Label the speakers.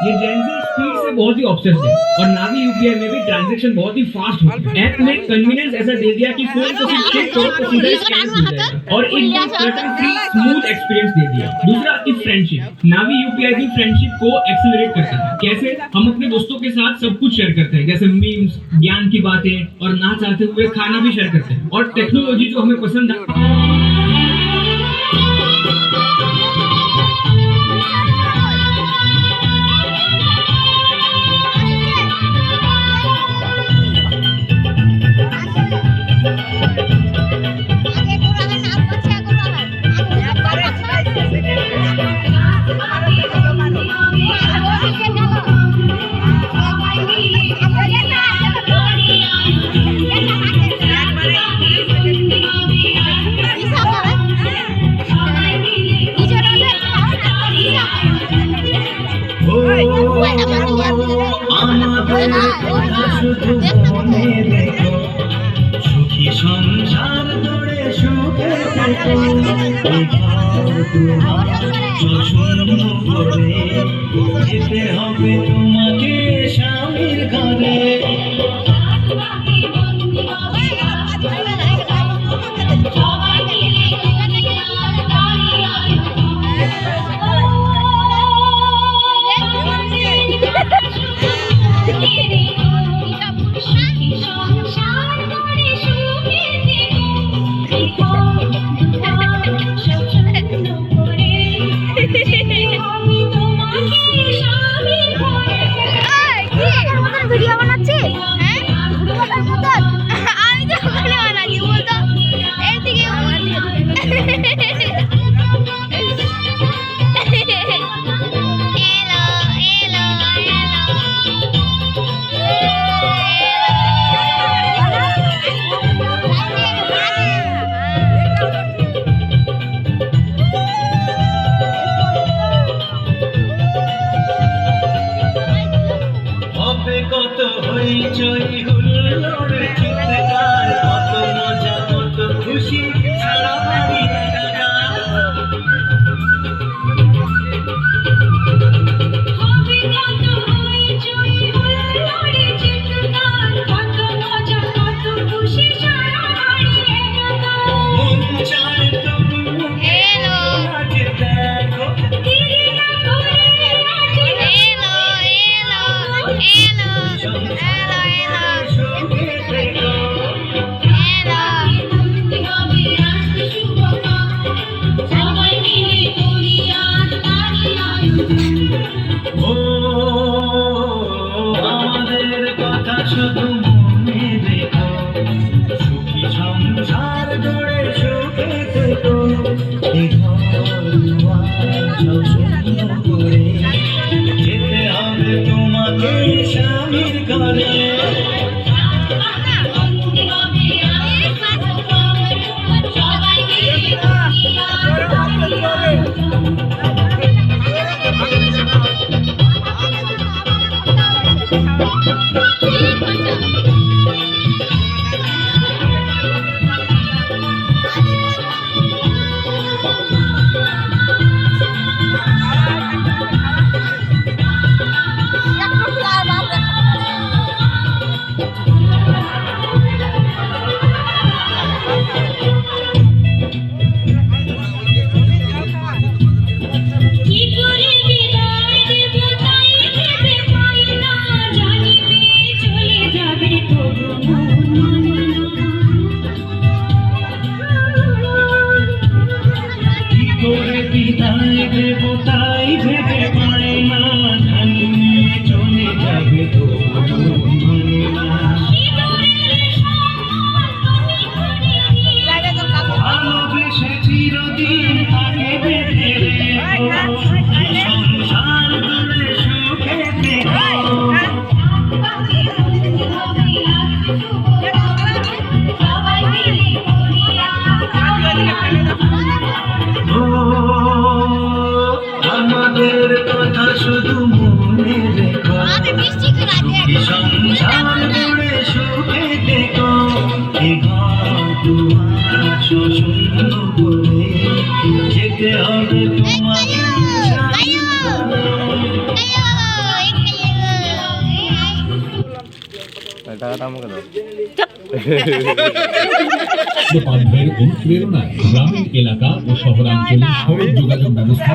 Speaker 1: ये Gen Z speed से बहुत ही ऑब्सेस्ड है और नावी यूपीआई में भी ट्रांजैक्शन बहुत ही फास्ट होता है। ऐप ने कन्वीनियंस ऐसा दे दिया कि फोन को सिर्फ चेक करो तो सीधा स्कैन हो जाएगा और एकदम क्लटर फ्री स्मूथ एक्सपीरियंस दे दिया। दूसरा की फ्रेंडशिप, नावी यूपीआई भी फ्रेंडशिप को एक्सेलरेट करता है। कैसे? हम अपने दोस्तों के साथ सब कुछ शेयर करते हैं, जैसे मीम्स, ज्ञान की बातें और ना चाहते हुए खाना भी शेयर करते हैं। और टेक्नोलॉजी जो हमें पसंद है
Speaker 2: শুধু মনে রেখো, সুখী সংসার গড়ে সুখে থেকো। শূন্য করে যেতে হবে তোমাকে স্বামীর ঘরে।
Speaker 3: ভিডিও বানাচ্ছি, হ্যাঁ আমি তো ওখানে বানাচ্ছি বলতো এর দিকে
Speaker 2: কত হইচই হুল্লোড় চিৎকার, কত মজা কত
Speaker 4: টাকাটা আমাকে দাও।
Speaker 5: বন্দ্যোপাধ্যায়ের অনুপ্রেরণায় গ্রামীণ এলাকা ও শহরাঞ্চলে সড়ক যোগাযোগ ব্যবস্থা